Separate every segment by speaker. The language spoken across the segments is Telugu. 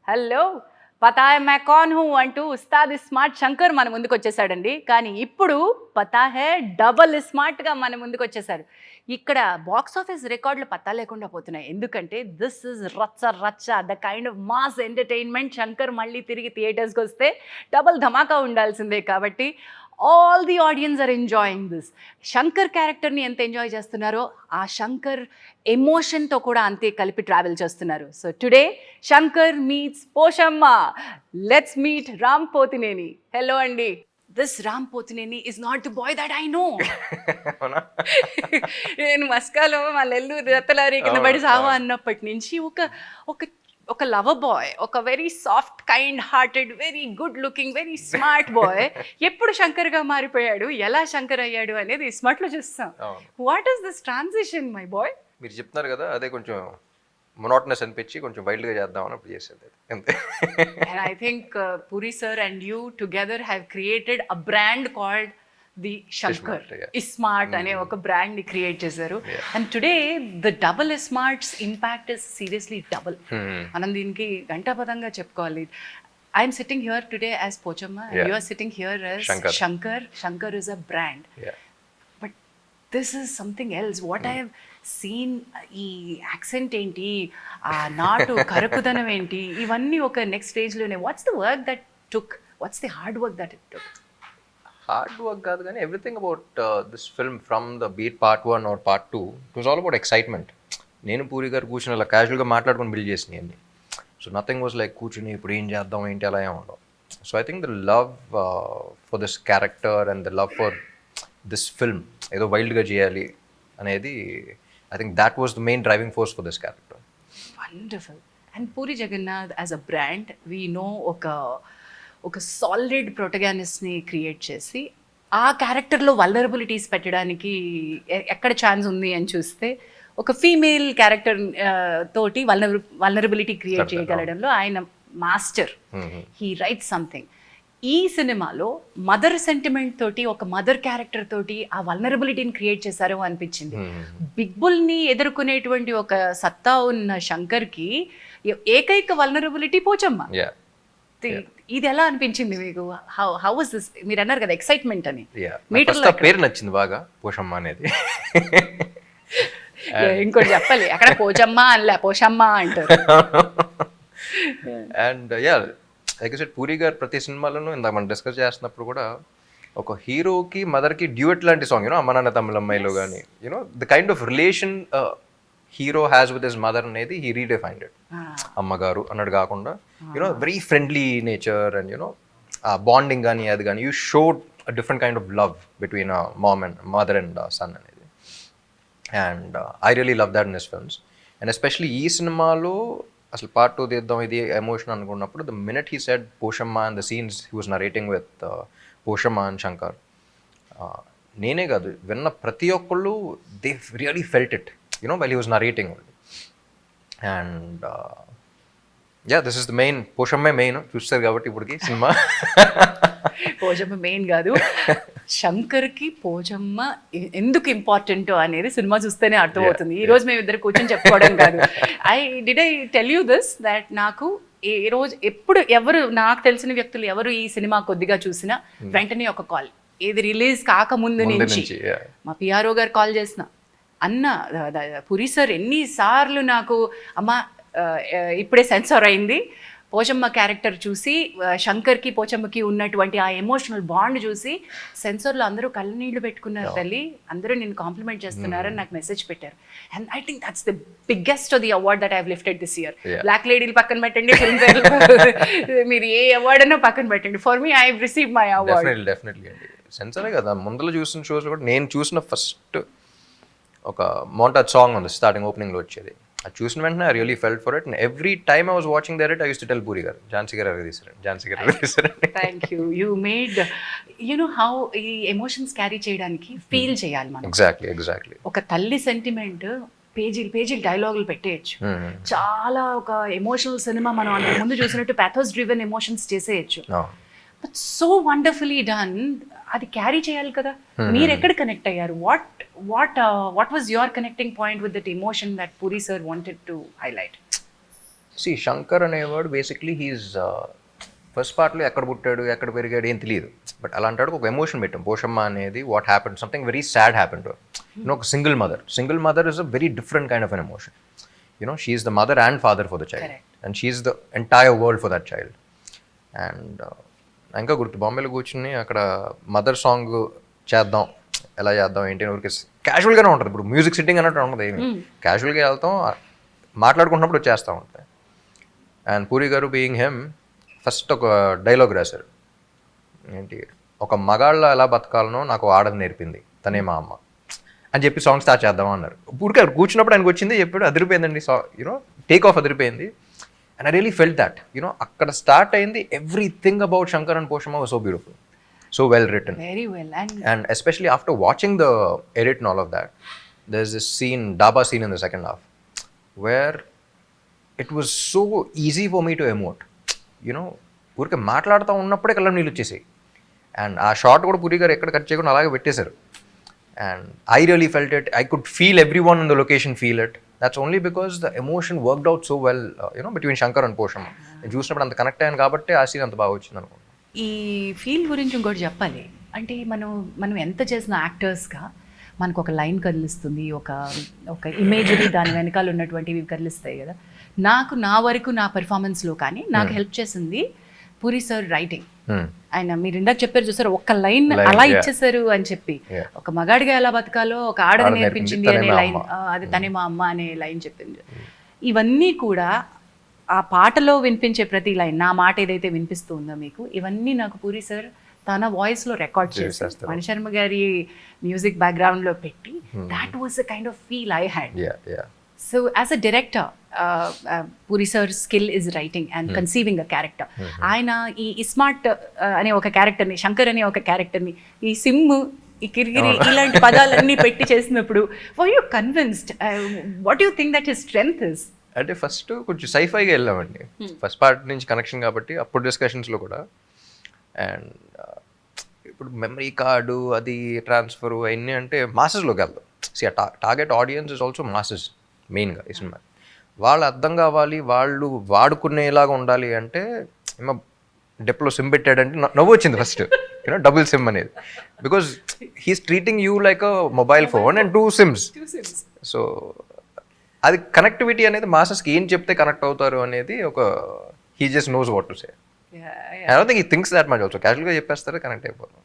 Speaker 1: హలో పతా హై मैं कौन हूं అంటూ ఉస్తాద్ ఇస్మార్ట్ శంకర్ మన ముందుకు వచ్చేసాడండి. కానీ ఇప్పుడు పతా హై డబల్ ఇస్మార్ట్గా మన ముందుకు వచ్చేసారు. ఇక్కడ బాక్స్ ఆఫీస్ రికార్డులు పత్తా లేకుండా పోతున్నాయి. ఎందుకంటే దిస్ ఇస్ రచ్చ రచ్చ the kind of mass entertainment. Shankar మళ్ళీ తిరిగి థియేటర్స్కి వస్తే డబల్ ధమాకా ఉండాల్సిందే. కాబట్టి all the audience are enjoying this. Shankar క్యారెక్టర్ని ఎంత ఎంజాయ్ చేస్తున్నారో ఆ శంకర్ ఎమోషన్తో కూడా అంతే కలిపి ట్రావెల్ చేస్తున్నారు. So today Shankar meets Poshamma. Let's meet Ram Pothineni. Hello అండి. This Ram Pothineni is not the boy that I know. నేను మస్కాలో మా నెల్లూరు రత్తలారి కింద పడి సావా అన్నప్పటి నుంచి ఒక లవర్ బాయ్, ఒక very soft kind hearted, very good looking, very smart boy ఎప్పుడు శంకర్గా మారిపోయాడు, ఎలా శంకర్ అయ్యాడు అనేది స్మార్ట్లో చూస్తాం. What is this transition my boy?
Speaker 2: మీరు చెప్తున్నారు కదా, అదే కొంచెం మొనోటనస్ అనిపించి కొంచెం వైల్డ్గా చేద్దామని అప్పుడు చేసేది అంతే.
Speaker 1: And I think Puri sir and you together have created a brand called the Shankar. Ismart అనే ఒక బ్రాండ్ ని క్రియేట్ చేశారు. And today the double ismart's impact is seriously double. మనం దీనికి గంటాపదంగా చెప్పుకోవాలి. I'm sitting here today as Pochamma, you are sitting here as Shankar. Shankar is a brand, but this is something else. What I have seen, ఈ యాక్సెంట్ ఏంటి, ఆ నాటు కరుకుదనం ఏంటి, ఇవన్నీ ఒక నెక్స్ట్ స్టేజ్లోనే. What's the work that took, what's the hard work that it took?
Speaker 2: Hard work కాదు కానీ everything about this film from the beat part 1 or part 2 it was all about excitement. నేను పూరి గారు కూర్చుని అలా క్యాజువల్గా మాట్లాడుకొని బిల్డ్ చేసినాయి అన్ని. సో నథింగ్ వాజ్ లైక్ కూర్చుని ఇప్పుడు ఏం చేద్దాం ఏంటి అలా ఏం ఉండవు. So I think the love for this character and the love for this film, ఏదో వైల్డ్గా చేయాలి అనేది, I think that was the main driving force for this character.
Speaker 1: Wonderful. And Puri Jagannadh as a brand we know ఒక సాలిడ్ ప్రొటగానిస్ట్ని క్రియేట్ చేసి ఆ క్యారెక్టర్లో వల్నరబిలిటీస్ పెట్టడానికి ఎక్కడ ఛాన్స్ ఉంది అని చూస్తే ఒక ఫీమేల్ క్యారెక్టర్ తోటి వల్నరబిలిటీ క్రియేట్ చేయగలడంలో ఆయన మాస్టర్. He write something. ఈ సినిమాలో మదర్ సెంటిమెంట్ తోటి, ఒక మదర్ క్యారెక్టర్ తోటి ఆ వల్నరబిలిటీని క్రియేట్ చేశారు అనిపించింది. బిగ్ బుల్ని ఎదుర్కొనేటువంటి ఒక సత్తా ఉన్న శంకర్కి ఏకైక వల్నరబిలిటీ పోచమ్మ. ఇది ఎలా అనిపించింది మీకు? How was this? మీరు అన్నారు కదా ఎక్సైట్మెంట్ అని.
Speaker 2: మీటర్లో పేరు నచ్చింది బాగా, పోషమ్మ అనేది.
Speaker 1: ఇంకోటి చెప్పాలి, అక్కడ పోచమ్మ అనలే, పోషమ్మ అంటారు.
Speaker 2: And like I said, puri గారు ప్రతి సినిమాలోనూ ఇందాక మనం డిస్కస్ చేస్తున్నప్పుడు కూడా ఒక హీరోకి మదర్కి డ్యూయట్ లాంటి సాంగ్, యూనో అమ్మ నాన్న తమిళ అమ్మాయిలో కానీ, you know the kind of relation hero has with his mother అనేది హీ రీడిఫైన్డ్ ఇట్. అమ్మగారు అన్నట్టు కాకుండా you know very friendly nature and you know bonding కానీ అది కానీ, you showed a different kind of love between mom and mother and son అనేది. And I really love that in his films. And especially ఈ సినిమాలో అసలు పార్ట్ 2 తీద్దాం ఇది ఎమోషన్ అనుకున్నప్పుడు, the minute he said Poshamma and the scenes he was narrating with Poshamma and Shankar, నేనే కాదు విన్న ప్రతి ఒక్కళ్ళు they really felt it, you know, while he was narrating only. And this is the main Poshamma main చూస్తారు కాబట్టి ఇప్పటికి సినిమా.
Speaker 1: పోచమ్మ మెయిన్ కాదు, శంకర్కి పోచమ్మ ఎందుకు ఇంపార్టెంట్ అనేది సినిమా చూస్తేనే అర్థమవుతుంది. ఈ రోజు మేము ఇద్దరు కూర్చొని చెప్పుకోవడం కాదు. I tell you this that నాకు ఏ రోజు ఎప్పుడు ఎవరు నాకు తెలిసిన వ్యక్తులు ఎవరు ఈ సినిమా కొద్దిగా చూసినా వెంటనే ఒక కాల్, ఏది రిలీజ్ కాకముందు నుంచి మా పిఆర్ఓ గారు కాల్ చేసిన, అన్న పురి సార్ ఎన్నిసార్లు నాకు అమ్మ ఇప్పుడే సెన్సార్ అయింది, పోచమ్మ క్యారెక్టర్ చూసి శంకర్కి పోచమ్మకి ఉన్నటువంటి ఆ ఎమోషనల్ బాండ్ చూసి సెన్సార్లో అందరూ కళ్ళనీళ్ళు పెట్టుకున్నారు తల్లి, అందరూ నేను కాంప్లిమెంట్ చేస్తున్నారని నాకు మెసేజ్ పెట్టారు. And I think that's the biggest the award that I have lifted this year. Black లేడీలు పక్కన పెట్టండి, ఫిల్మ్ ఫేర్ మీరు ఏ అవార్డ్ అన్నా పక్కన పెట్టండి, for me I have received my award.
Speaker 2: Definitely అండి, సెన్సారే కదా. ముందర చూసిన షోస్ కూడా నేను చూసిన ఫస్ట్ ఒక మోంటాజ్ సాంగ్ ఉంది స్టార్టింగ్ ఓపెనింగ్లో వచ్చేది, అది చూసిన వెంటనే I really felt for it. And every time I was watching that I use to tell Puri garu, Jhansi garu తీసారండి, ఝాన్సీ గారు తీసారండి.
Speaker 1: Thank you. You made you know how ఈ ఎమోషన్స్ క్యారీ చేయడానికి ఫీల్ చేయాలి మనం.
Speaker 2: ఎగ్జాక్ట్లీ.
Speaker 1: ఒక తల్లి సెంటిమెంట్ పేజీలు డైలాగులు పెట్టేయచ్చు, చాలా ఒక ఎమోషనల్ సినిమా మనం అంతకు ముందు చూసినట్టు ప్యాథోస్ డ్రివెన్ ఎమోషన్స్ చేసేయచ్చు. But so wonderfully done. అది క్యారీ చేయాలి కదా. మీరు ఎక్కడ కనెక్ట్ అయ్యారు? What was your connecting point with that emotion that Puri sir wanted to highlight?
Speaker 2: See Shankar అనేవాడు బేసిక్లీ హీస్ ఫస్ట్ పార్ట్లో ఎక్కడ పుట్టాడు ఎక్కడ పెరిగాడు ఏం తెలియదు, బట్ అలాంటి ఒక ఎమోషన్ పెట్టాం. పోషమ్మ అనేది what happen, something very sad happen to ఒక single mother is a very different kind of an emotion. She is the mother and father for the child and she is the entire world for that child. And ఇంకా గుర్తు బాంబేలో కూర్చుని అక్కడ మదర్ సాంగ్ చేద్దాం, ఎలా చేద్దాం ఏంటి అని ఊరికి క్యాజువల్గానే ఉంటుంది. ఇప్పుడు మ్యూజిక్ సిట్టింగ్ అన్నట్టు ఉంటుంది, ఏమి క్యాజువల్గా వెళ్తాం, మాట్లాడుకుంటున్నప్పుడు వచ్చేస్తూ ఉంటాయి. అండ్ పూరి గారు బీయింగ్ హెమ్ ఫస్ట్ ఒక డైలాగ్ రాశారు, ఏంటి, ఒక మగాళ్ళ ఎలా బతకాలనో నాకు ఆడది నేర్పింది తనే మా అమ్మ అని చెప్పి సాంగ్ స్టార్ట్ చేద్దాం అన్నారు. పూరికి అక్కడ కూర్చున్నప్పుడు ఆయనకు వచ్చింది చెప్పాడు, అదిరిపోయిందండి, టేక్ ఆఫ్ అదిరిపోయింది. And I really felt that అక్కడ స్టార్ట్ అయింది. Everything about Shankar and Poshamma was so beautiful, so well written,
Speaker 1: very well.
Speaker 2: And especially after watching the edit and all of that, there's this scene, daba scene in the second half, where it was so easy for me to emote. ఊరికే మాట్లాడుతూ ఉన్నప్పుడే కళ్ళ నీళ్ళు వచ్చేసాయి. అండ్ ఆ షార్ట్ కూడా పూరి గారు ఎక్కడ కట్ చేయకుండా అలాగే పెట్టేశారు. And I really felt it, I could feel every one in the location feel it. That's only because the emotion worked out so well between Shankar and Poshamma. నేను చూసినప్పుడు అంత కనెక్ట్ అయ్యాను కాబట్టి ఆ సీన్ అంత బాగా వచ్చింది అనుకుంటున్నాను.
Speaker 1: ఈ ఫీల్ గురించి ఇంకోటి చెప్పాలి అంటే, మనం ఎంత చేసిన యాక్టర్స్గా మనకు ఒక లైన్ కదిలిస్తుంది, ఒక ఇమేజరీ దాని వెనకాల ఉన్నటువంటివి కదిలిస్తాయి కదా. నా వరకు నా పెర్ఫార్మెన్స్లో కానీ నాకు హెల్ప్ చేసింది పూరి సార్ రైటింగ్. ఆయన మీరు ఇందాక చెప్పారు చూసారు, ఒక్క లైన్ అలా ఇచ్చేసారు అని చెప్పి, ఒక మగాడిగా ఎలా బతకాలో ఒక ఆడది నేర్పించింది అనే లైన్, అది తనే మా అమ్మ అనే లైన్ చెప్పింది. ఇవన్నీ కూడా ఆ పాటలో వినిపించే ప్రతి లైన్, నా మాట ఏదైతే వినిపిస్తూ ఉందో మీకు, ఇవన్నీ నాకు పూరి సార్ తన వాయిస్లో రికార్డ్ చేస్తారు, మణిశర్మ గారి మ్యూజిక్ బ్యాక్గ్రౌండ్లో పెట్టి. That was the kind of feel I had. So as a director, puri sir skill is writing and conceiving a character. ఆయన ఈ ఇస్మార్ట్ అనే ఒక క్యారెక్టర్ని, శంకర్ అనే ఒక క్యారెక్టర్ని, ఈ సిమ్, ఈ కిరిగిరి ఇలాంటి పదాలన్నీ పెట్టి చేసినప్పుడు were you convinced? What you think that his strength is?
Speaker 2: అంటే ఫస్ట్ కొంచెం సైఫైగా వెళ్ళామండి, ఫస్ట్ పార్ట్ నుంచి కనెక్షన్ కాబట్టి అప్పుడు డిస్కషన్స్లో కూడా. అండ్ ఇప్పుడు మెమరీ కార్డు అది ట్రాన్స్ఫర్ అవన్నీ అంటే మాసెస్లోకి వెళ్దాం. Target audience is also masses మెయిన్గా ఈ సినిమా. వాళ్ళు అర్థం కావాలి, వాళ్ళు వాడుకునేలాగా ఉండాలి అంటే డెప్లో సిమ్ పెట్టాడంటే నవ్వు వచ్చింది ఫస్ట్, డబుల్ సిమ్ అనేది. Because he's treating you like a mobile phone and 2 SIMs. So అది కనెక్టివిటీ అనేది మాసెస్కి ఏం చెప్తే కనెక్ట్ అవుతారు అనేది ఒక he just knows what to say. I don't think he thinks that much also. క్యాజువల్గా చెప్పేస్తారు, కనెక్ట్ అయిపోతుంది.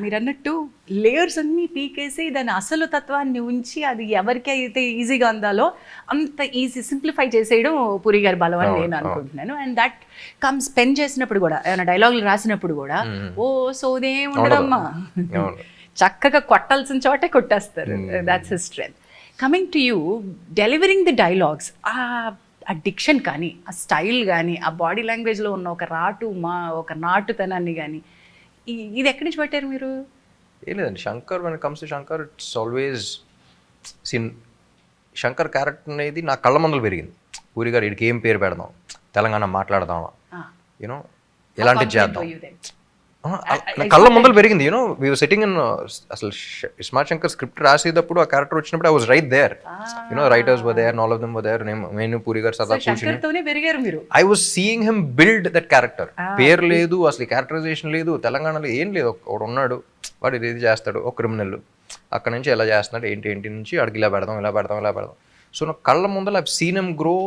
Speaker 1: మీరు అన్నట్టు లేయర్స్ అన్ని పీకేసి దాని అసలు తత్వాన్ని ఉంచి అది ఎవరికి అయితే ఈజీగా అందాలో అంత ఈజీ సింప్లిఫై చేసేయడం పూరి గారి బలం అని నేను అనుకుంటున్నాను. అండ్ దట్ కమ్స్ పెన్ చేసినప్పుడు కూడా, ఏమైనా డైలాగులు రాసినప్పుడు కూడా ఓ సోదే ఉండదమ్మా, చక్కగా కొట్టాల్సిన చోటే కొట్టేస్తారు. That's his strength. Coming to you, delivering the dialogues, ఆ డిక్షన్ కానీ, ఆ స్టైల్ కానీ, ఆ బాడీ లాంగ్వేజ్లో ఉన్న ఒక నాటుతనాన్ని కానీ, ఇది ఎక్కడి నుంచి పట్టారు మీరు?
Speaker 2: ఏం లేదండి, Shankar when comes to Shankar it's always Shankar character అనేది నా కళ్ళ ముందలు పెరిగింది. పూరి గారు వీడికి ఏం పేరు పెడదాం, తెలంగాణ మాట్లాడదామా, ఎలాంటి చేద్దాం, కళ్ళ ముందలు పెరిగింది. వీ వర్ సిట్టింగ్ ఇన్, అసలు ఇస్మార్ట్ శంకర్ స్క్రిప్ట్ రాసేటప్పుడు ఆ క్యారెక్టర్ వచ్చినప్పుడు I was right there. Writers were there, all of them were there. నేను పూరి గారు సదా కూర్చుని I was seeing him build that character. పేరు లేదు, అసలు క్యారెక్టరైజేషన్ లేదు, తెలంగాణలో ఏం లేదు. ఒకడు ఉన్నాడు, వాడు ఇది చేస్తాడు, ఒక క్రిమినల్, అక్కడ నుంచి ఎలా చేస్తున్నాడు, ఏంటి నుంచి అడిగి ఇలా పెడదాం. సో నా కళ్ళ ముందర I seen him grow.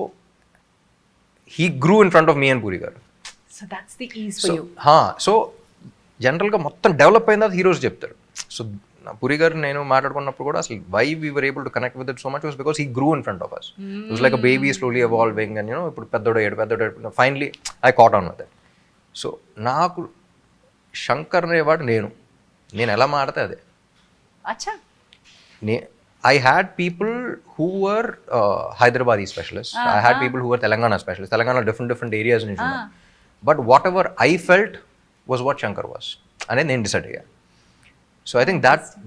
Speaker 2: He grew in front of me and puri గారు. సో జనరల్గా మొత్తం డెవలప్ అయిన తర్వాత హీరోస్ చెప్తారు. సో పూరి గారు నేను మాట్లాడుకున్నప్పుడు కూడా అసలు why we were able to connect with it so much was because he grew in front of us. It was like a baby slowly evolving and ఇప్పుడు పెద్దోడు finally I caught on with it. So నాకు శంకర్ అనేవాడు నేను ఎలా మాడితే అదే. I had people who were Hyderabadi specialists. I had people who were Telangana specialists. Telangana different areas in India. But whatever I felt was what Shankar was. And then decided, yeah. So I think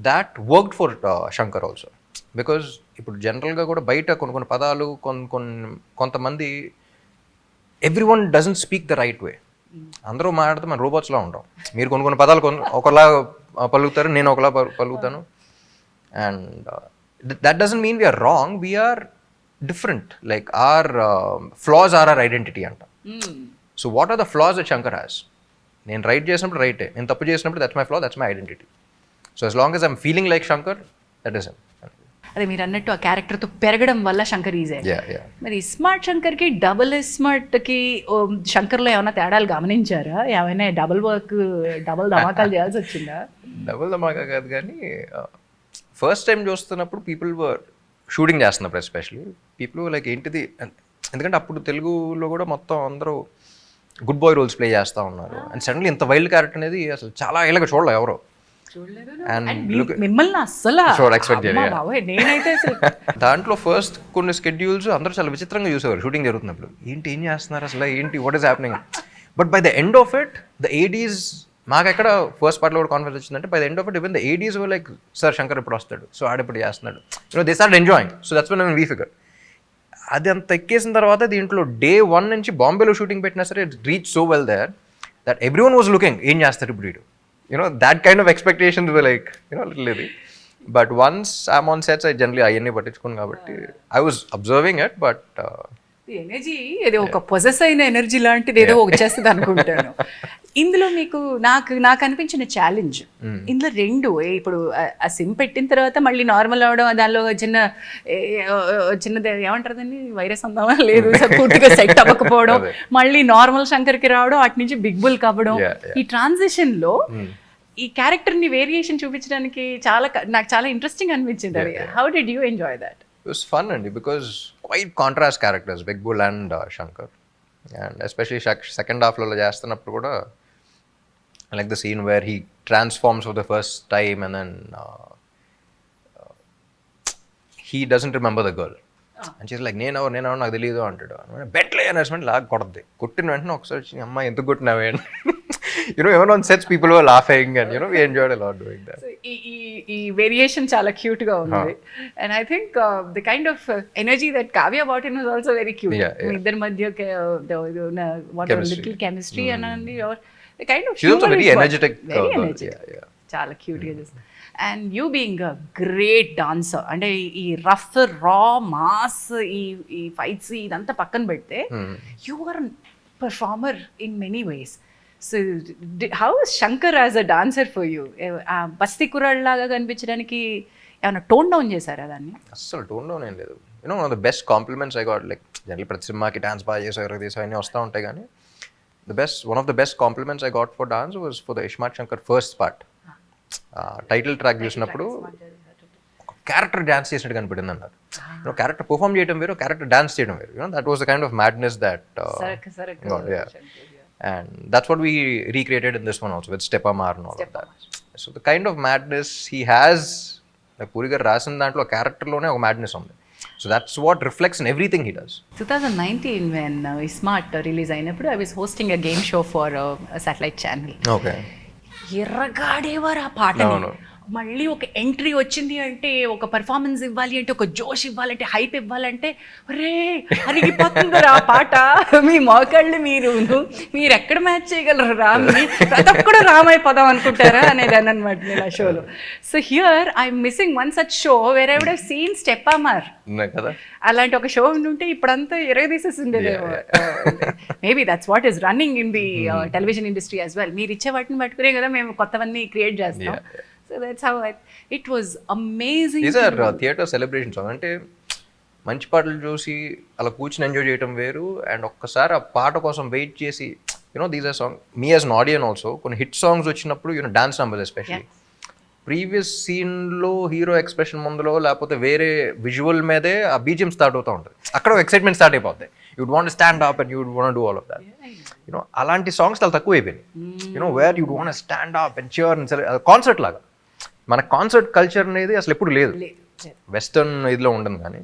Speaker 2: that worked for Shankar also. Because ఇప్పుడు జనరల్గా కూడా బయట కొన్ని పదాలు కొంతమంది everyone doesn't speak the right way. అందరూ మాట్లాడితే మన రోబోట్స్లా ఉంటాం. మీరు కొన్ని పదాలు ఒకలా పలుకుతారు, నేను ఒకలా పలుకుతాను. And that doesn't mean we are wrong. We are different, like our flaws our our identity అంట. So what are the flaws that Shankar has? నేను రైట్ చేసినప్పుడు రైటే, నేను తప్పు చేసినప్పుడు that's my flaw, that's my identity. So as long as I'm feeling like Shankar, that is him.
Speaker 1: అదే మీరు అన్నట్టు ఆ క్యారెక్టర్తో పెరగడం వల్ల శంకర్ ఈజే.
Speaker 2: Yeah.
Speaker 1: మరి ఇస్మార్ట్ శంకర్కి డబుల్ ఇస్మార్ట్కి శంకర్లో ఏమైనా తేడాలు గమనించారా? ఏమైనా డబుల్ వర్క్, డబుల్ ధమాకాలు చేయాల్సి వచ్చిందా?
Speaker 2: డబుల్ ధమాకా కాదు కానీ ఫస్ట్ టైం చూస్తున్నప్పుడు పీపుల్ వర్ షూటింగ్ చేస్తున్నప్పుడు ఎస్పెషలీ పీపుల్ లైక్ ఏంటిది, ఎందుకంటే అప్పుడు తెలుగులో కూడా మొత్తం అందరూ గుడ్ బాయ్ రోల్స్ ప్లే చేస్తూ ఉన్నారు. అండ్ సడన్లీ ఇంత వైల్డ్ క్యారెక్టర్ అనేది అసలు చాలా ఏళ్ళగా చూడలేదు ఎవరో.
Speaker 1: మిమ్మల్ని అస్సలు నేనైతే
Speaker 2: దాంట్లో ఫస్ట్ కొన్ని స్కెడ్యూల్స్ అందరూ చాలా విచిత్రంగా చూసేవారు షూటింగ్ జరుగుతున్నప్పుడు. ఏం చేస్తున్నారు అసలు, ఏంటి, what is happening? But by the end of it the Aedes, మాకు ఎక్కడ ఫస్ట్ పార్ట్లో కూడా కాన్ఫిడెన్స్ వచ్చిందంటే by the end of it even the Aedes were like, sir Shankar ఇప్పుడు వస్తాడు, సో ఆడిప్పుడు చేస్తున్నాడు, they start enjoying. So that's when we figure. అది అంత ఎక్కేసిన తర్వాత దీంట్లో డే 1 నుంచి బాంబేలో షూటింగ్ పెట్టినా సరే it reach so well there that everyone was looking ఏం చేస్తారు ఇప్పుడు వీడు, that kind of expectations were like, little ఇది. But once I'm on sets, I generally అవన్నీ పట్టించుకోను కాబట్టి I was observing it, but
Speaker 1: energy ఏదో ఒక పొజెస్ అయిన ఎనర్జీ లాంటిది ఏదో వచ్చేస్తుంది అనుకుంటాను. ఇందులో మీకు నాకు అనిపించిన ఛాలెంజ్ ఇందులో 2, ఇప్పుడు ఆ సిమ్ పెట్టిన తర్వాత మళ్ళీ నార్మల్ అవడం, దానిలో చిన్నది ఏమంటారు దాన్ని, వైరస్ అందామా లేదు, పూర్తిగా సెట్ అవ్వకపోవడం, మళ్ళీ నార్మల్ శంకర్కి రావడం, అటు నుంచి బిగ్ బుల్ అవ్వడం. ఈ ట్రాన్సిషన్ లో ఈ క్యారెక్టర్ ని వేరియేషన్ చూపించడానికి నాకు చాలా ఇంట్రెస్టింగ్ అనిపించింది. అది how did you enjoy that?
Speaker 2: It was fun అండి, because quite contrast characters, Big Bull and Shankar, and especially second half లో చేస్తున్నప్పుడు కూడా I like the scene where he transforms for the first time and then he doesn't remember the girl and she's like నేను నాకు తెలియదు అంటాడు. బెట్లే అనేసి లాగా కొడద్ది, కొట్టిన వెంటనే ఒకసారి అమ్మాయి ఎందుకు కొట్టినావే అని even on sets people were laughing and we enjoyed a lot doing that.
Speaker 1: ఈ వేరియేషన్ చాలా క్యూట్ గా ఉంది. And I think the kind of energy that Kavya brought in was also very cute. మీ ఇద్దరి మధ్య little chemistry and the kind of
Speaker 2: she's also very energetic.
Speaker 1: చాలా క్యూట్ గా చేస్తుంది. And you being a great dancer, అంటే ఈ రఫ్ రా మాస్ ఈ ఫైట్స్ ఇదంతా పక్కన పెడితే you are performer in many ways. So how is Shankar as a dancer for you? బస్తీ కుర్రాడ్ లాగా కనిపించడానికి ఏమైనా టోన్ డౌన్ చేశారా దాన్ని?
Speaker 2: అస్సలు టోన్ డౌన్ ఏం లేదు. One of the best compliments I got, like general ప్రతి సినిమాకి డాన్స్ బాగా చేసారు అన్నీ వస్తూ ఉంటాయి, కానీ one of the best compliments I got for dance was for the Ismart Shankar first part. Title track చూసినప్పుడు ఒక క్యారెక్టర్ డాన్స్ చేసినట్టు కనిపడింది అన్నారు. క్యారెక్టర్ పర్ఫామ్ చేయడం వేరు, క్యారెక్టర్ డాన్స్ చేయడం వేరు. That was the kind of madness that and that's what we recreated in this one also with Step Amar and all of that. So the kind of madness he has, like Puri garu rasin dantlo character lone oka madness undi. So that's what reflects in everything he does.
Speaker 1: 2019 when Ismart release అయినప్పుడు I was hosting a game show for a satellite channel.
Speaker 2: Okay.
Speaker 1: ఎర్రగాడేవారు ఆ పాటని. మళ్ళీ ఒక ఎంట్రీ వచ్చింది అంటే, ఒక పర్ఫార్మెన్స్ ఇవ్వాలి అంటే, ఒక జోష్ ఇవ్వాలంటే, హైప్ ఇవ్వాలంటే, రే అరిగిపోతుంది ఆ పాట, మీ మోకాళ్ళు మీరు ఎక్కడ మ్యాచ్ చేయగలరు రామ్ని, ప్రతి ఒక్కడు రామైపోదాం అనుకుంటారా అనేదాన్ని అనమాట నేను ఆ షోలో. So here I'm missing one such show where I would have seen step Amar. అలాంటి ఒక షో ఉంటే ఇప్పుడంతా ఎరగదీసేసి ఉండేదేమో. Maybe that's what is running in the television industry as well. మీరు ఇచ్చే వాటిని పట్టుకునే కదా మేము కొత్తవన్నీ క్రియేట్ చేస్తాం. So that's how it was amazing.
Speaker 2: These are theatre celebrations. అంటే మంచి పాటలు చూసి అలా కూర్చుని ఎంజాయ్ చేయడం వేరు, అండ్ ఒక్కసారి ఆ పాట కోసం వెయిట్ చేసి these are song me as an audience also కొన్ని హిట్ సాంగ్స్ వచ్చినప్పుడు డాన్స్ నంబర్స్ ఎస్పెషల్లీ ప్రీవియస్ సీన్లో హీరో ఎక్స్ప్రెషన్ ముందులో లేకపోతే వేరే విజువల్ మీదే ఆ బీజిఎం స్టార్ట్ అవుతూ ఉంటుంది, అక్కడ ఎక్సైట్మెంట్ స్టార్ట్ అయిపోతాయి. You'd want stand up and you'd want do all of that. అలాంటి సాంగ్స్ చాలా తక్కువ అయిపోయినాయి. Where you'd want stand up and cheer and concert లాగా. మన కాన్సర్ట్ కల్చర్ అనేది అసలు ఎప్పుడు లేదు, వెస్టర్న్ ఇదిలో ఉండదు. కానీ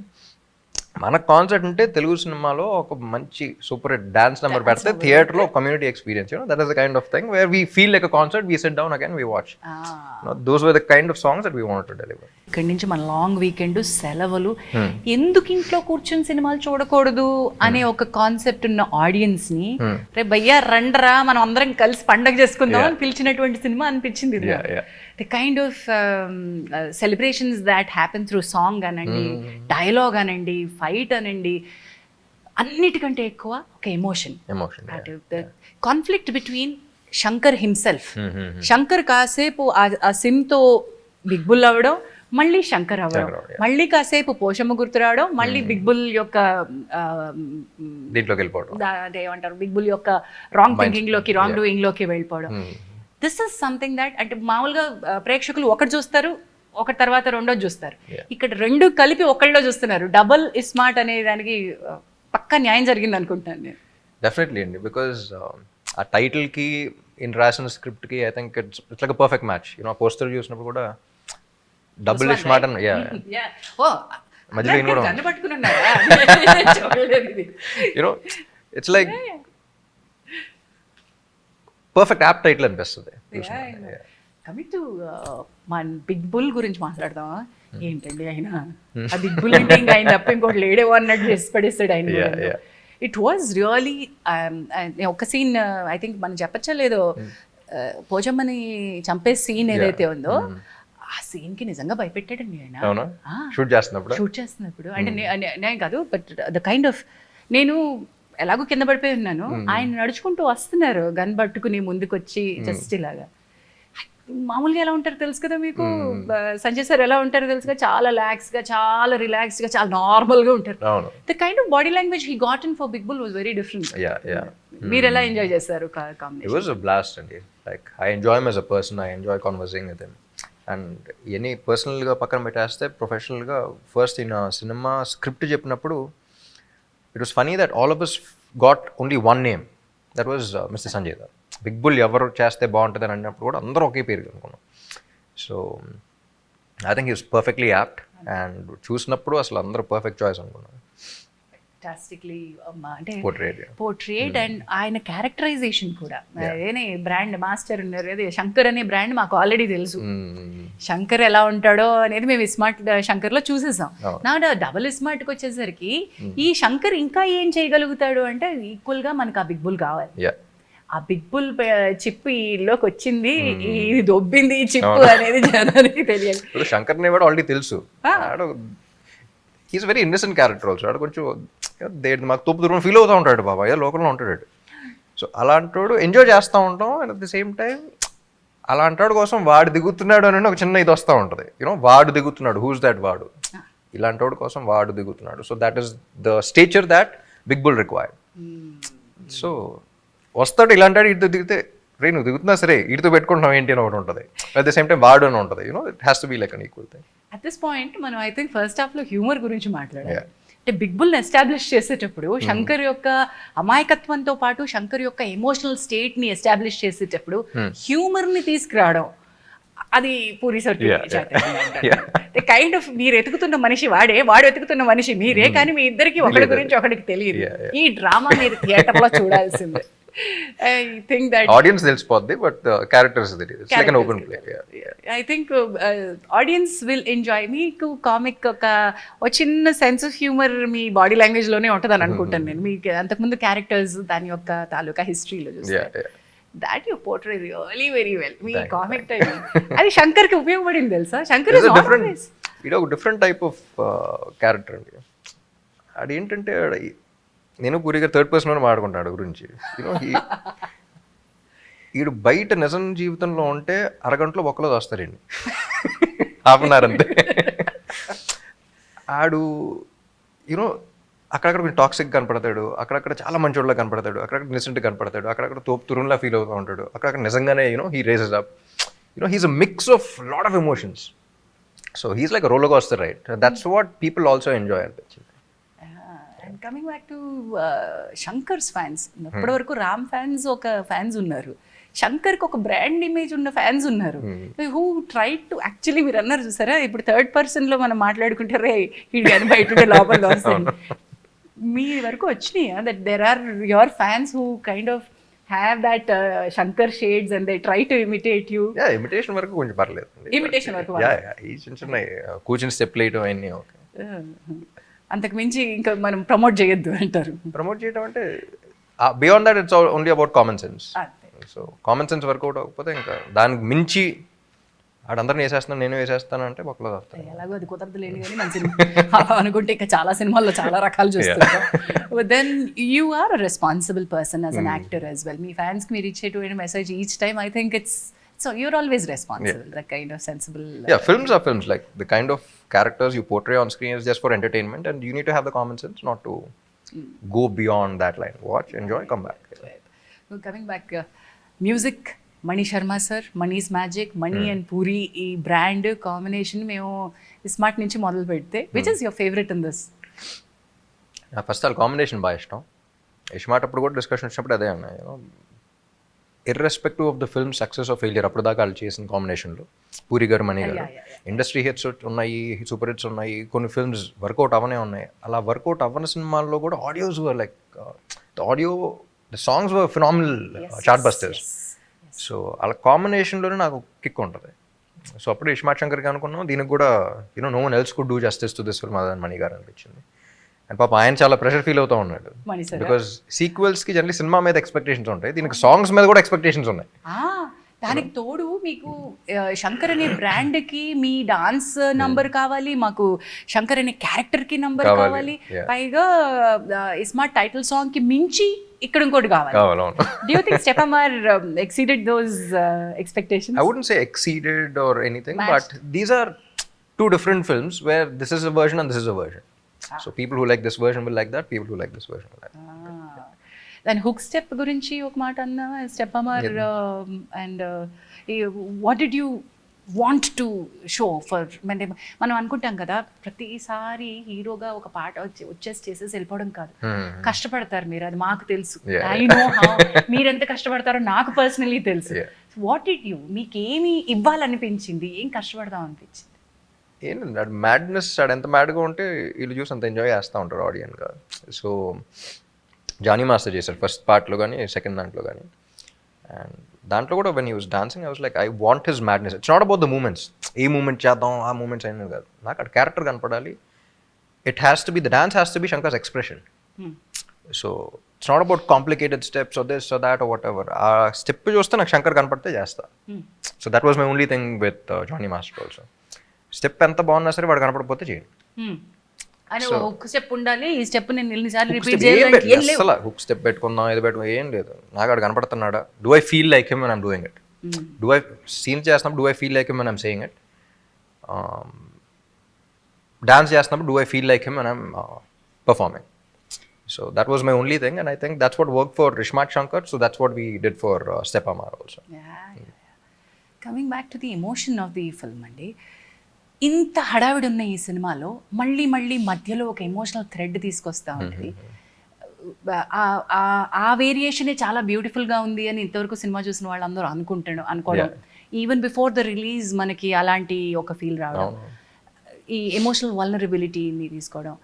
Speaker 2: మన కాన్సర్ట్ అంటే తెలుగు సినిమాలో ఒక మంచి సూపర్ హిట్ డాన్స్ నెంబర్ పెడితే థియేటర్లో community experience, that is the kind of thing where we feel like a concert, we SIT down again, we watch. Those were the kind of songs that we wanted to deliver.
Speaker 1: ఇక్కడి నుంచి మన లాంగ్ వీకెండ్ సెలవులు, ఎందుకు ఇంట్లో కూర్చొని సినిమాలు చూడకూడదు అనే ఒక కాన్సెప్ట్ ఉన్న ఆడియన్స్ ని రే భయ్యా రండ్రా మనం అందరం కలిసి పండగ చేసుకుందాం అని పిలిచినటువంటి సినిమా అనిపించింది ఇది. The kind of celebrations that happen through song అనండి, డైలాగ్ అనండి, ఫైట్ అనండి, అన్నిటికంటే ఎక్కువ ఒక emotion, conflict between Shankar himself. Shankar కాసేపు ఆ సిమ్తో బిగ్ బుల్ అవ్వడం, మళ్ళీ శంకర్ అవ్వడం, మళ్ళీ కాసేపు పోషమ్మ గుర్తు రావడం, మళ్ళీ బిగ్ బుల్ యొక్క
Speaker 2: దీంట్లోకి వెళ్ళిపోవడం,
Speaker 1: ఏమంటారు బిగ్ బుల్ యొక్క రాంగ్ థింకింగ్ లోకి, రాంగ్ డూయింగ్ లోకి వెళ్ళిపోవడం. దిస్ ఇస్ సంథింగ్ దట్ అంటే మామూలుగా ప్రేక్షకులు ఒకటి చూస్తారు, ఒకటి తర్వాత రెండోది చూస్తారు. ఇక్కడ రెండు కలిపి ఒకళ్ళలో చూస్తున్నారు. డబుల్ ఇస్మార్ట్ అనే దానికి పక్కా న్యాయం జరిగింది అనుకుంటున్నాను నేను.
Speaker 2: డెఫినెట్లీ అండి, బికాజ్ ఆ టైటిల్కి రాసిన స్క్రిప్ట్కి I think it's like a perfect match. You know ఆ పోస్టర్ చూసినప్పుడు కూడా డబుల్ ఇస్మార్ట్ అని మధ్యలో you know it's like perfect apt title అనిపిస్తుంది.
Speaker 1: కమింగ్ టు మన బిగ్ బుల్ గురించి మాట్లాడదామా? ఏంటండి ఆయన ఆ బిగ్ బుల్ అంటే ఇంకా ఆయన తప్ప ఇంకోటి లేడేవో అన్నట్టు చేసి పడేస్తాడు ఆయన. ఇట్ వాజ్ రియలీ ఒక సీన్ ఐ థింక్ మనం చెప్పచ్చా లేదో, పోచమ్మని చంపే సీన్ ఏదైతే ఉందో ఆ సీన్ కి నిజంగా భయపెట్టాడండి ఆయన
Speaker 2: షూట్
Speaker 1: చేస్తున్నప్పుడు. అంటే నేను కాదు, బట్ ద కైండ్ ఆఫ్, నేను ఎలాగో కింద పడిపోయి ఉన్నాను, ఆయన నడుచుకుంటూ వస్తున్నారు గన్ పట్టుకుని ముందుకొచ్చి జస్ట్ ఇలాగా. మామూలుగా ఎలా ఉంటారు తెలుసు కదా మీకు, సంజయ్ సార్ ఎలా ఉంటారో తెలుసు కదా, చాలా రిలాక్స్ గా, చాలా రిలాక్స్ గా, చాలా నార్మల్ గా ఉంటారు. The kind of body language he got in for big bull was very different. మీరు ఎలా ఎంజాయ్ చేశారు combination?
Speaker 2: It was a blast అండి. Like I enjoy him as a person, I enjoy conversing with him. And any పర్సనల్గా పక్కన పెట్టేస్తే ప్రొఫెషనల్గా ఫస్ట్ ఈయన సినిమా స్క్రిప్ట్ చెప్పినప్పుడు it was funny that all of us got only one name, that was mister Sanjay garu. Big bull ఎవరు చేస్తే బాగుంటుంది అని అన్నప్పుడు కూడా అందరూ ఒకే పేరు అనుకున్నాం. So I think is perfectly apt, and చూసినప్పుడు అసలు అందరూ పర్ఫెక్ట్ చాయిస్ అనుకున్నాను.
Speaker 1: అంటే పోర్ట్రేట్ అండ్ ఆయన క్యారెక్టరైజేషన్ కూడా. అదేనే బ్రాండ్ మాస్టర్ ఉన్నారు, అదే శంకర్ అనే బ్రాండ్ మాకు ఆల్రెడీ తెలుసు. శంకర్ ఎలా ఉంటాడో అనేది మేము ఇస్మార్ట్ శంకర్ లో చూసేసాం. నా డబుల్ ఇస్మార్ట్ కి వచ్చేసరికి ఈ శంకర్ ఇంకా ఏం చేయగలుగుతాడు అంటే ఈక్వల్ గా మనకు ఆ బిగ్ బుల్ కావాలి. ఆ బిగ్ బుల్ చిప్ ఈలోకి వచ్చింది, ఇది దొబ్బింది ఈ చిప్ అనేది జనానికి తెలియాలి.
Speaker 2: శంకర్ ని కూడా ఆల్రెడీ తెలుసు, he's very innocent character also. ఆడ కొంచెం మాకు తోపు దూరం ఫీల్ అవుతూ ఉంటాడు, బాబా ఏదో లోకల్లో ఉంటాడు. సో అలాంటోడు ఎంజాయ్ చేస్తూ ఉంటాం. And at the same time అలాంటోడు కోసం వాడు దిగుతున్నాడు అని ఒక చిన్న ఇది వస్తూ ఉంటుంది. యూనో వాడు దిగుతున్నాడు, హూస్ దాట్ వాడు, ఇలాంటోడు కోసం వాడు దిగుతున్నాడు. So that is the stature that big bull required. So వస్తాడు ఇలాంటాడు, ఇటు దిగితే రే నువ్వు దిగుతున్నా సరే ఇటుతో పెట్టుకుంటున్నావు ఏంటి అని ఒకటి ఉంటుంది. అట్ ద సేమ్ టైం వాడు అని ఉంటుంది. You know it has to be like an equal thing.
Speaker 1: At this point మనం ఐ థింక్ ఫస్ట్ హాఫ్ లో హ్యూమర్ గురించి మాట్లాడాలి. అంటే బిగ్ బుల్ ఎస్టాబ్లిష్ చేసేటప్పుడు శంకర్ యొక్క అమాయకత్వంతో పాటు శంకర్ యొక్క ఎమోషనల్ స్టేట్ ని ఎస్టాబ్లిష్ చేసేటప్పుడు హ్యూమర్ ని తీసుకురావడం, అది పూరి కైండ్ ఆఫ్ మీరు ఎతుకుతున్న మనిషి వాడే, వాడు ఎతుకుతున్న మనిషి మీరే, కానీ మీ ఇద్దరికి ఒకటి గురించి ఒకటికి తెలియదు. ఈ డ్రామా మీరు థియేటర్ లో చూడాల్సిందే. I think that
Speaker 2: audience తెలిసిపోద్ది, but characters it's like an open play.
Speaker 1: I think audience will enjoy. మీకు కామిక్ ఒక చిన్న sense of humour me body language లోనే ఉంటుందని అనుకుంటాను నేను. మీకు అంతకుముందు క్యారెక్టర్స్ దాని యొక్క తాలూకా హిస్టరీలో చూస్తే that you portray really very well. Me comic time అది శంకర్ కి ఉపయోగపడింది తెలుసా. శంకర్ ఇస్
Speaker 2: డిఫరెంట్, ఇది ఒక డిఫరెంట్ టైప్ ఆఫ్ క్యారెక్టర్ అండి. అదేంటంటే నేను పూరిగా థర్డ్ పర్సన్ అని మాట్లాడుకుంటాడు గురించి. యూనో ఈడు బయట నిజం జీవితంలో ఉంటే అరగంటలో ఒక్కలో వస్తారండి, హాఫ్ అన్ అవర్ అంతే. ఆడు యూనో అక్కడక్కడ కొంచెం టాక్సిక్ కనపడతాడు, అక్కడక్కడ చాలా మంచోళ్ళ కనపడతాడు, అక్కడక్కడ నిజెంట్ కనపడతాడు, అక్కడక్కడ తోపు తురున్లా ఫీల్ అవుతూ ఉంటాడు, అక్కడక్కడ నిజంగానే you know he raises up. You know he's a mix of lot of emotions. So he's like roller coaster ride. That's what people also enjoy అనిపించింది.
Speaker 1: Coming back to Shankar's fans, ఇప్పటి వరకు రామ్ ఫ్యాన్స్ ఒక ఫ్యాన్స్ ఉన్నారు, శంకర్కి ఒక బ్రాండ్ ఇమేజ్ ఉన్న ఫ్యాన్స్ ఉన్నారు. హూ ట్రై టు యాక్చువల్లీ మీరు అన్నారు చూసారా, ఇప్పుడు థర్డ్ పర్సన్ లో మనం మాట్లాడుకుంటారే ఇది అని బయట లోపల వస్తుంది. మీ వరకు వచ్చినాయా that there are your fans who kind of have that Shankar shades and they try to imitate you.
Speaker 2: Imitation వరకు కొంచెం పర్లేదు.
Speaker 1: Imitation వరకు
Speaker 2: ఈ చిన్న చిన్న కూర్చుని స్టెప్ వేయటం అన్నీ ఓకే.
Speaker 1: అంతకు మించి ఇంకా మనం ప్రమోట్ చేయొద్దు అంటారు.
Speaker 2: ప్రమోట్ చేయడం అంటే beyond that it's only about common sense. So common sense work out అవ్వకపోతే ఇంకా దానికి మించి ఆడందరిని వేసేస్తున్నాను నేను వేసేస్తాను అంటే ఒకళ్ళు వస్తాను.
Speaker 1: ఎలాగో అది కుదరదు లేని కానీ మన సినిమా అనుకుంటే ఇంకా చాలా సినిమాల్లో చాలా రకాలు చూస్తుంటాం. Then you are a responsible person as an actor as well. మీ ఫ్యాన్స్కి మీరు ఇచ్చేటువంటి message each time I think it's so you're always responsible, the kind of sensible.
Speaker 2: Films are films, like the kind of characters you portray on screen is just for entertainment and you need to have the common sense not to go beyond that line. Watch, enjoy, come back.
Speaker 1: Coming back, music Mani Sharma sir, Mani's magic, Mani and Puri ఈ బ్రాండ్ కాంబినేషన్ మేము ఇస్మార్ట్ నుంచి మొదలు పెడితే which is your favourite in this?
Speaker 2: First all combination బాగా ఇష్టం. ఇస్మార్ట్ అప్పుడు కూడా డిస్కషన్ వచ్చినప్పుడు అదే అన్నా, irrespective of the film success of failure అప్పుడు దాకా వాళ్ళు చేసిన కాంబినేషన్లో పూరి గారు మణి గారు ఇండస్ట్రీ హిట్స్ ఉన్నాయి, సూపర్ హిట్స్ ఉన్నాయి, కొన్ని ఫిల్మ్స్ వర్కౌట్ అవనే ఉన్నాయి. అలా వర్కౌట్ అవ్వని సినిమాల్లో కూడా audios were like the songs were phenomenal chart busters. So అలా కాంబినేషన్లోనే నాకు కిక్ ఉంటుంది. సో అప్పుడు ఇస్మార్ట్ శంకర్కి అనుకున్నాం దీనికి కూడా no one else could do justice to this film అదని మణి గారు అనిపించింది. అండ్ పాప ఆయన చాలా ప్రెషర్ ఫీల్ అవుతూ ఉన్నాడు బికాస్ సీక్వెల్స్కి జనరల్లీ సినిమా మీద ఎక్స్పెక్టేషన్స్ ఉంటాయి, దీనికి సాంగ్స్ మీద కూడా ఎక్స్పెక్టేషన్స్ ఉన్నాయి.
Speaker 1: దానికి తోడు మీకు శంకర్ అనే బ్రాండ్కి మీ డాన్స్ నంబర్ కావాలి, మాకు శంకర్ అనే క్యారెక్టర్కి నంబర్ కావాలి, పైగా ఇస్మార్ట్ టైటిల్ సాంగ్కి మించి ఇక్కడ ఇంకోటి కావాలి. Do you think Stepamar exceeded those expectations?
Speaker 2: I wouldn't say exceeded or anything, but these are two different films where this is a version and this is a version. So people who like this version will like that, people who like this version will like that.
Speaker 1: దాని హుక్ స్టెప్ గురించి ఒక మాట అన్న స్టెపమర్, and what did you want to show for? అంటే మనం అనుకుంటాం కదా ప్రతిసారి హీరోగా ఒక పాట వచ్చేసి చేసేసి వెళ్ళిపోవడం కాదు, కష్టపడతారు మీరు, అది మాకు తెలుసు. ఐ నో హౌ మీరెంత కష్టపడతారో నాకు పర్సనలీ తెలుసు. వాట్ డిడ్ యూ, మీకేమి ఇవ్వాలనిపించింది, ఏం కష్టపడదాం అనిపించింది?
Speaker 2: ఏంటంటే అది మ్యాడ్నెస్, అది ఎంత మ్యాడ్గా ఉంటే వీళ్ళు చూసి అంత ఎంజాయ్ చేస్తూ ఉంటారు ఆడియన్గా. సో జానీ మాస్టర్ చేశారు ఫస్ట్ పార్ట్లో కానీ సెకండ్ దాంట్లో కానీ. అండ్ దాంట్లో కూడా when he was dancing I was like I want his madness. It's not about the moments, ఏ మూమెంట్ చేద్దాం ఆ మూమెంట్స్ అయినది కాదు, నాకు అక్కడ క్యారెక్టర్ కనపడాలి. It has to be, the dance has to be Shankar's expression. So it's not about complicated steps or this or that or whatever. ఆ స్టెప్ చూస్తే నాకు శంకర్ కనపడితే చేస్తా. So that was my only thing with Jani master also. Step ఎంత బాగున్నా సరే వాడు కనపడకపోతే చేయండి.
Speaker 1: హుక్ స్టెప్ ఉండాలి, ఈ స్టెప్ నేను ఎన్నిసార్లు రిపీట్ చేయాలి,
Speaker 2: అసలు హుక్ స్టెప్ పెట్టుకుందాం ఇది పెట్టుకుందాం ఏం లేదు. నాకు అక్కడ కనపడుతున్నాడా, do I feel like him and I'm doing it, do I scene చేస్తున్నప్పుడు do I feel like him and I'm saying it, dance చేస్తున్నప్పుడు do I feel like him and I'm performing. So that was my only thing, and I think that's what worked for Ismart Shankar, so that's what we did for Stepamar also.
Speaker 1: Coming back to the emotion of the film అండి, ఇంత హడావిడి ఉన్న ఈ సినిమాలో మళ్ళీ మళ్ళీ మధ్యలో ఒక ఎమోషనల్ థ్రెడ్ తీసుకొస్తా ఉంటుంది. ఆ వేరియేషనే చాలా బ్యూటిఫుల్గా ఉంది అని ఇంతవరకు సినిమా చూసిన వాళ్ళందరూ అనుకోవడం, ఈవెన్ బిఫోర్ ద రిలీజ్ మనకి అలాంటి ఒక ఫీల్ రావడం, ఈ ఎమోషనల్ వల్నరబిలిటీని తీసుకోవడం,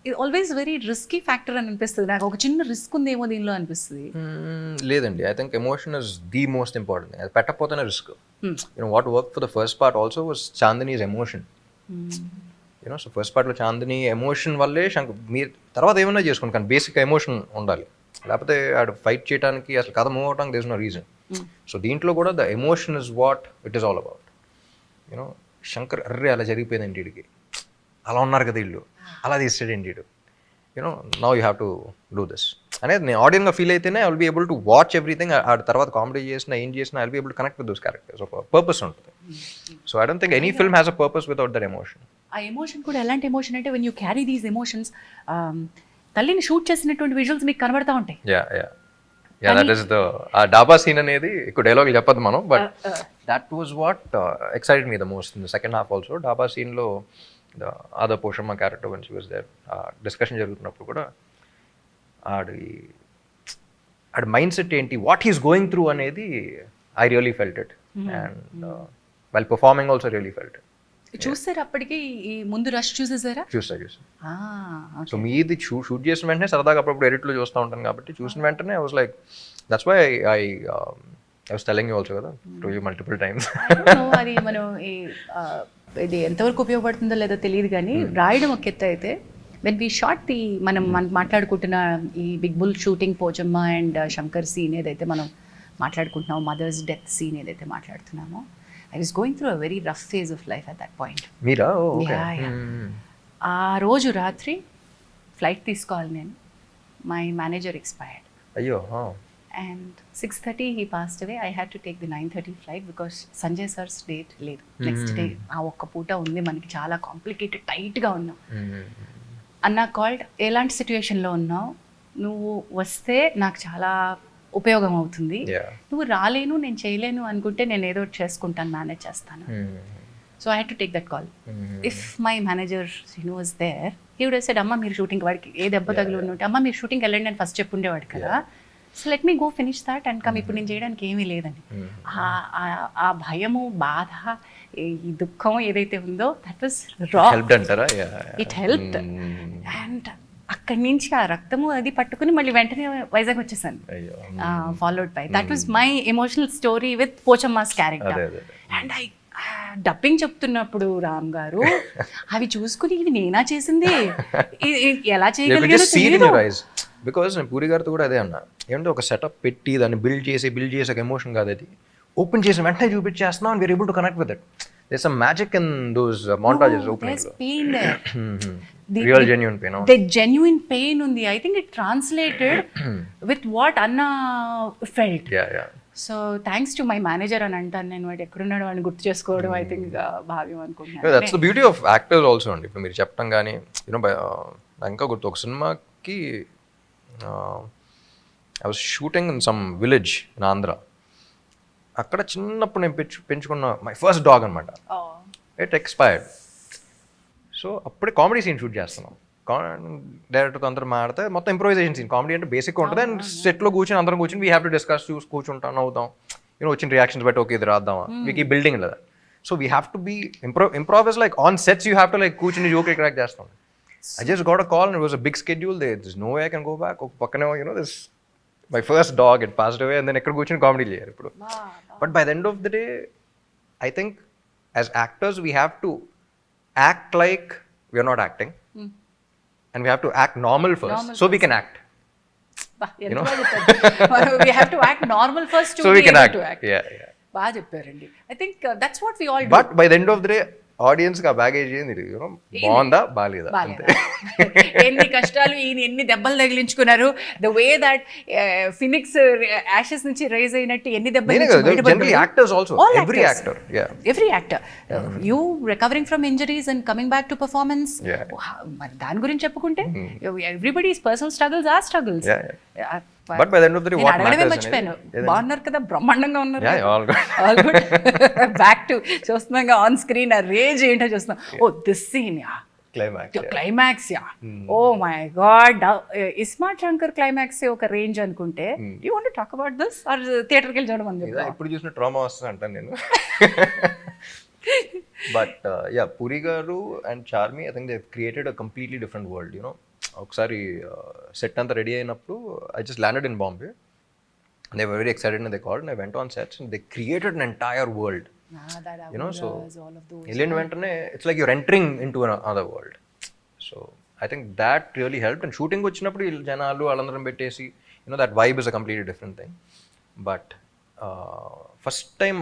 Speaker 1: ఇది ఆల్వేస్ వెరీ రిస్కీ ఫ్యాక్టర్ అని అనిపిస్తుంది నాకు. ఒక చిన్న రిస్క్ ఉందేమో దీనిలో అనిపిస్తుంది.
Speaker 2: లేదండి, I think emotion is the most important. అది పెట్టకపోతేనే risk. What work for the first part also was Chandini's emotion. So first పార్ట్లో చాందిని ఎమోషన్ వల్లే మీరు తర్వాత ఏమైనా చేసుకోండి, కానీ బేసిక్ ఎమోషన్ ఉండాలి, లేకపోతే ఆడు ఫైట్ చేయడానికి అసలు కథ మూవ్ అవడానికి there is no reason. So దీంట్లో కూడా the emotion is what it is all about. Shankar అర్రే అలా జరిగిపోయింది వీడికి, అలా ఉన్నారు కదా వీళ్ళు, అలా తీస్తాడండి వీడు, now you have to do this అనేది నేను ఆడియన్గా ఫీల్ అయితేనే I will be able to watch everything. ఆ తర్వాత కామెడీ చేసినా ఏం చేసినా I will be able to connect with those characters. ఒక పర్పస్ ఉంటుంది. So I don't think any film has a purpose without that emotion.
Speaker 1: ఆ ఎమోషన్ కూడా ఎలాంటి ఎమోషన్ అంటే when you carry these emotions, తల్లిని షూట్ చేసినటువంటి విజువల్స్ మీకు కనబడతా ఉంటాయి.
Speaker 2: దట్ ఈస్ ద ఆ డాబా సీన్ అనేది ఎక్కువ డైలాగ్ చెప్పదు మనం, but that was what excited me the most in the second half also. డాబా సీన్లో ద అదర్ పోర్షన్ మా character one she was there, discussion జరుగుతున్నప్పుడు కూడా ఆడి మైండ్ సెట్ ఏంటి, వాట్ హీస్ గోయింగ్ త్రూ అనేది I really felt it, and while performing also really felt it.
Speaker 1: చూసారు అప్పటికి ఈ ముందు రష్ చూసేసారా?
Speaker 2: చూసా. సో మీది షూట్ చేసిన వెంటనే సరదాగా అప్పుడప్పుడు ఎడిట్లో చూస్తూ ఉంటాను కాబట్టి చూసిన వెంటనే I was like that's why I was telling you also కదా టు యూ మల్టిపుల్ టైమ్స్.
Speaker 1: అది మనం ఇది ఎంతవరకు ఉపయోగపడుతుందో లేదో తెలియదు కానీ రాయడం ఒక ఎత్తు అయితే వెన్ వీ షాట్ ది మనం మాట్లాడుకుంటున్న ఈ big bull shooting Pochamma and Shankar scene ఏదైతే మనం మాట్లాడుకుంటున్నామో, మదర్స్ డెత్ సీన్ ఏదైతే మాట్లాడుతున్నామో, I was going through a very rough phase of life at that point.
Speaker 2: Meera? Okay.
Speaker 1: ఆ రోజు రాత్రి ఫ్లైట్ తీసుకోవాలి నేను. My manager expired.
Speaker 2: అయ్యో.
Speaker 1: And 6:30 he passed away. I had to take the 9:30 flight because Sanjay sir's date లేదు నెక్స్ట్ డే. ఆ ఒక్క పూట ఉంది మనకి, చాలా కాంప్లికేటెడ్ టైట్గా ఉన్నాం. అన్న కాల్డ్, ఎలాంటి సిచ్యువేషన్లో ఉన్నావు, నువ్వు వస్తే నాకు చాలా ఉపయోగం అవుతుంది, నువ్వు రాలేను నేను చేయలేను అనుకుంటే నేను ఏదో చేసుకుంటాను, మేనేజ్ చేస్తాను. So I had to take that call. If my manager Srinu was there, he would have said, అమ్మ మీరు షూటింగ్, వాడికి ఏ దెబ్బ తగిలి ఉంటే, అమ్మ మీరు షూటింగ్కి వెళ్ళండి అని ఫస్ట్ చెప్పుండేవాడు కదా. So let me go finish that and come, ఇప్పుడు నేను చేయడానికి ఏమీ లేదని. ఆ భయము, బాధ, ఈ దుఃఖం ఏదైతే ఉందో దట్ వాస్ రా. It helped. అండ్ అక్కడి నుంచి ఆ రక్తము అది పట్టుకుని మళ్ళీ వెంటనే వైజాగ్ వచ్చేసాను, followed by. That was my emotional story with Pochamma's character. And I dubbing చెప్తున్నప్పుడు రామ్ గారు అవి చూసుకుని ఇది నేనా చేసింది, ఎలా చేయగలిగానో తెలియదు.
Speaker 2: బికాస్ నేను పూరి గారితో కూడా అదే అన్నా, ఏమంటే ఒక సెటప్ పెట్టి దాన్ని బిల్డ్ చేసి ఒక ఎమోషన్ కాదు అది, ఓపెన్ చేసి వెంటనే చూపించేస్తున్నాం and we're able to connect with it. There some magic in those montages opening లో. Real genuine pain.
Speaker 1: The genuine pain undi. I think it translated with what Anna felt.
Speaker 2: Yeah.
Speaker 1: So thanks to my manager అని అంటాను నేను, వాడు ఎక్కడున్నాడో వాడిని గుర్తు చేసుకోవడం ఐ థింక్ భావ్యం అనుకుంటున్నాను.
Speaker 2: That's the beauty of actors also అండి. ఇప్పుడు మీరు చెప్పడం కానీ యూనో నాకు ఇంకా గుర్తు, ఒక సినిమాకి I was shooting in some village in Andhra. అక్కడ చిన్నప్పుడు నేను పెంచుకున్న మై ఫస్ట్ డాగ్ అనమాట, ఇట్ ఎక్స్పైర్డ్. సో అప్పుడే కామెడీ సీన్ షూట్ చేస్తున్నాం, డైరెక్టర్తో అందరూ మాడితే మొత్తం ఇంప్రూవైజేషన్ సీన్. కామెడీ అంటే బేసిక్ ఉంటుంది అండ్ సెట్లో కూర్చొని అందరం కూర్చొని వీ హ్యావ్ టు డిస్కస్, చూసి కూర్చుంటాం, అవుతాం, యూనో వచ్చిన రియాక్షన్స్ బట్టి ఓకే ఇది రాద్దామా, మీకు ఈ బిల్డింగ్ లేదా. So we have to be improv is like on sets you have to like కూర్చుని జోక్ క్రాక్ చేస్తాం. I just got a call and it was a big schedule, there's no way I can go back. ఒక పక్కనే this my first dog had passed away and then ఎక్కడ కూర్చొని కామెడీ చేయాలి ఇప్పుడు. But by the end of the day I think as actors we have to act like we are not acting. And we have to act normal first so we can act. You know,
Speaker 1: we have to act normal first to
Speaker 2: so
Speaker 1: be
Speaker 2: we can
Speaker 1: able
Speaker 2: act.
Speaker 1: to act.
Speaker 2: Yeah.
Speaker 1: బాగా చెప్పారండి. I think that's what we all do.
Speaker 2: But by the end of the day audience కి ఆ బ్యాగేజ్ ఏంది, యూనో బాగుందా బాలేదా.
Speaker 1: ఎన్ని కష్టాలు, ఈయన ఎన్ని దెబ్బలు తగిలించుకున్నారు, the way that phoenix ashes నుంచి రైజ్ అయినట్టు ఎన్ని దెబ్బలు.
Speaker 2: Actors also, every actor
Speaker 1: you recovering from injuries and coming back to performance. మరి దాని గురించి చెప్పుకుంటే everybody's personal struggles are struggles.
Speaker 2: But by the end of the day what matters
Speaker 1: మర్చిపోయాను, బాగున్నారు కదా, బ్రహ్మాండంగా ఉన్నారు. All good. బ్యాక్ టు చూస్తున్నాం ఆన్ స్క్రీన్ ఆ రేంజ్ ఏంటో చూస్తున్నాం. Oh this scene yeah, climax yeah, oh my god, ismart Shankar climax ఒక రేంజ్ అనుకుంటే, you want to talk about this or థియేటర్కి వెళ్ళి చూడమని చెప్తా.
Speaker 2: ఇప్పుడు చూసిన ట్రామా వస్తుంది అంటాను నేను. But yeah, Puri garu and Charmi I think they created a completely different world. You know ఒకసారి సెట్ అంతా రెడీ అయినప్పుడు I just landed in Bombay. They were very excited and they called and I went on sets and they created an entire world. You know so వెళ్ళిన వెంటనే it's like you're entering into other world. So I think that really help. And shooting వచ్చినప్పుడు జనాలు వాళ్ళందరం పెట్టేసి you know that vibe is a completely different thing. But first time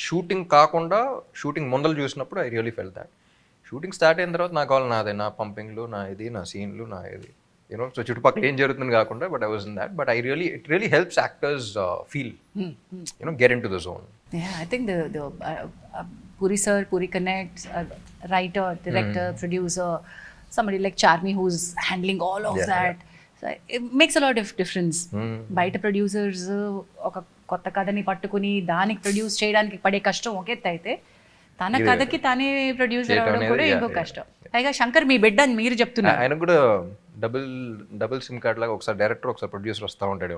Speaker 2: shooting కాకుండా షూటింగ్ ముందలు చూసినప్పుడు I really felt that. Shooting start అయిన తర్వాత నా కాల్ నాదే, నా పంపింగ్లు, నా ఇది, నా సీన్లు, నా ఇది, యూనో. సో చుట్టుపక్కల ఏం జరుగుతుంది కాకుండా, but I was in that. But it really helps actors feel, you know, get in to the zone.
Speaker 1: I think the Puri sir, Puri connects, writer, director, producer, somebody like Charmi who's handling all of that. So it makes a lot of difference. బయట ప్రొడ్యూసర్స్ ఒక కొత్త కథని పట్టుకుని దానికి ప్రొడ్యూస్ చేయడానికి పడే కష్టం ఒక ఎత్తు అయితే, తన కథకి తానే ప్రొడ్యూసర్ అవడం కూడా ఇంకో కష్టం. పైగా శంకర్ మీ బిడ్డ అని మీరు చెప్తున్నారు.
Speaker 2: ఆయన కూడా డబుల్ సిమ్ కార్డ్ లాగా ఒకసారి డైరెక్టర్ ఒకసారి ప్రొడ్యూసర్ వస్తూ ఉంటాడు.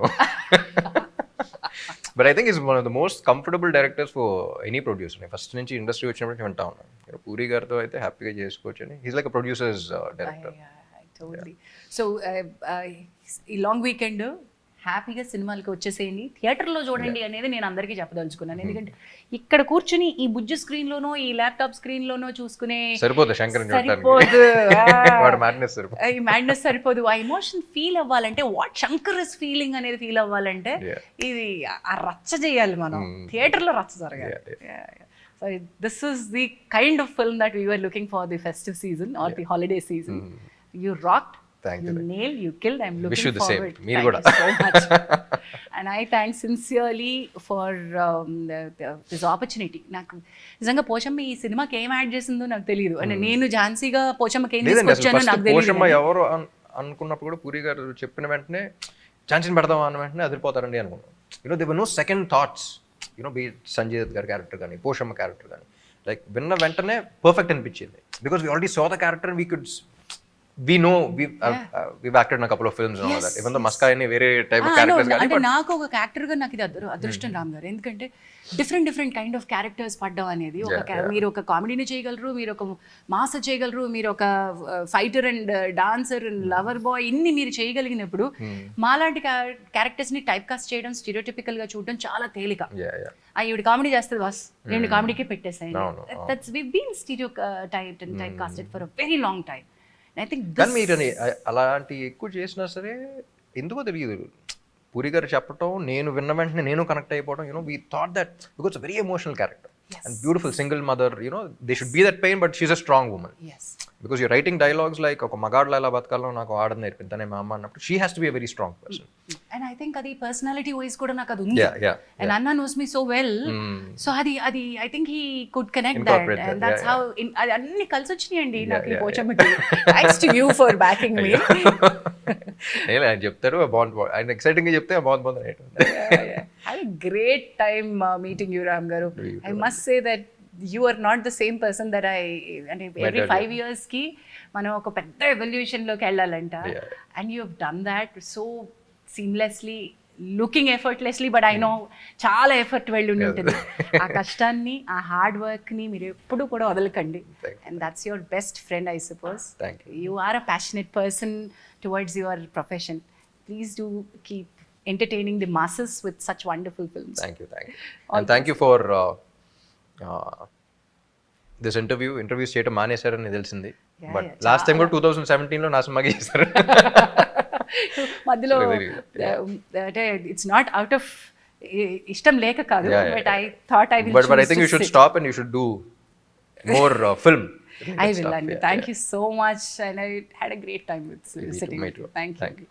Speaker 2: But I think is one of the most comfortable directors for any producer. First నుంచి ఇండస్ట్రీ వచ్చినప్పుడు వింటా ఉన్నాను, పూరి గారితో అయితే హ్యాపీగా చేసుకోవచ్చు అని. He's like a producers director.
Speaker 1: Totally. So ఈ లాంగ్ వీకెండ్ హ్యాపీగా సినిమాలకి వచ్చేసేయండి, థియేటర్లో చూడండి అనేది నేను అందరికీ చెప్పదలుచుకున్నాను. ఎందుకంటే ఇక్కడ కూర్చుని ఈ బుజ్జి స్క్రీన్లోనో ఈ ల్యాప్టాప్ స్క్రీన్లోనో చూసుకునే
Speaker 2: సరిపోదు, శంకర్
Speaker 1: సరిపోదు,
Speaker 2: ఈ
Speaker 1: మ్యాడ్నెస్ సరిపోదు. ఆ ఎమోషన్ ఫీల్ అవ్వాలంటే, వాట్ శంకర్ ఇస్ ఫీలింగ్ అనేది ఫీల్ అవ్వాలంటే ఇది ఆ రచ్చ చేయాలి మనం, థియేటర్లో రచ్చ జరగాలి. So this is the kind of film that we were looking for the festive season or the holiday season. You rocked.
Speaker 2: Thank
Speaker 1: you. Nailed. You killed. I'm looking
Speaker 2: wish you the
Speaker 1: forward.
Speaker 2: same. Thank
Speaker 1: you so much. And I thank sincerely for this opportunity. నాకు నిజంగా పోషమ్మ ఈ సినిమాకి ఏం యాడ్ చేసిందో నాకు తెలియదు. అంటే నేను ఝాన్సీగా పోషమ్మకి ఏం తీసుకొచ్చానో నాకు తెలియదు.
Speaker 2: పోషమ్మ ఎవరు అనుకున్నప్పుడు కూడా పూరి గారు చెప్పిన వెంటనే ఝాన్సీని పెడదాం అన్న వెంటనే అదిరిపోతారండి అనుకున్నాను. there were no second thoughts. Be it Sanjay Dutt గారి క్యారెక్టర్ కానీ పోషమ్మ క్యారెక్టర్ కానీ, లైక్ విన్న వెంటనే పర్ఫెక్ట్ అనిపించింది. Because we already saw the character, we know we've acted in a couple of films and all that, even though Maska any వేరే టైప్ ఆఫ్ క్యారెక్టర్స్ కానీ.
Speaker 1: అంటే నాకు ఒక క్యారెక్టర్ గా నాకు ఇది అదృష్టం రామ్ గారు. ఎందుకంటే డిఫరెంట్ కైండ్ ఆఫ్ క్యారెక్టర్స్ పడ్డం అనేది, మీరు ఒక కామెడీని చేయగలరు, మీరు ఒక మాస్ చేయగలరు, మీరు ఒక fighter and dancer and lover boy, ఇన్ని మీరు చేయగలిగినప్పుడు మాలాంటి క్యారెక్టర్స్ ని టైప్ కాస్ట్ చేయడం, స్టీరియోటిపికల్ గా చూడడం చాలా తేలిక. ఈవిడ కామెడీ చేస్తుంది బాస్, రెండు కామెడీకే పెట్టేసాయి. That's we been stereotype and type casted for a very long time.
Speaker 2: కానీ మీరు అలాంటి ఎక్కువ చేసినా సరే ఎందుకో తెలియదు, పూరి గారు చెప్పటం నేను విన్న వెంటనే నేను కనెక్ట్ అయిపోవడం. We thought that because very emotional character and beautiful single mother, they should be that pain, but she is a strong woman. Because you writing dialogues like ఒక మగాడ్లో ఎలా బతకాలో నాకు ఆడని నేర్పింది తనే మా అమ్మ అన్నప్పుడు, she has to be a very strong person.
Speaker 1: And I think అది పర్సనాలిటీ వైజ్ కూడా నాకు అది ఉంది. అండ్ అన్న knows me so well, so అది I think he could connect that, and that's how అది అన్ని కలిసి వచ్చినాయండి నాకు ఈ పోచమ్మకి. Thanks to you for backing me.
Speaker 2: ఆయన చెప్తారు బాగుంది, ఆయన ఎక్సైటింగ్ గా చెప్తే బాగుంది.
Speaker 1: Had a great time meeting you, Ram Garu. I must say that you are not the same person that and every 5 years ki మనం ఒక పెద్ద ఎవల్యూషన్ లోకి వెళ్ళాలంట, and you have done that so seamlessly, looking effortlessly, but I know చాలా ఎఫర్ట్ వెళ్ళి ఉంటుంది. ఆ కష్టాన్ని, ఆ హార్డ్ వర్క్ ని మీరు ఎప్పుడు కూడా వదలకండి, and that's your best friend, I suppose. You are a passionate person towards your profession. Please do keep entertaining the masses with such wonderful films.
Speaker 2: Thank you. And thank you for this interviews చేయటం మానేశారని తెలిసింది, బట్ లాస్ట్ టైం కూడా 2017 లో నా సినిమాకి చేశారు.
Speaker 1: మధ్యలో అంటే ఇట్స్ నాట్ అవుట్ ఆఫ్ ఇష్టం లేక కాదు, but I thought I will
Speaker 2: but I think you should stop and you should do more film.
Speaker 1: I will, and thank you so much, and I had a great time with sitting with you. Thank you.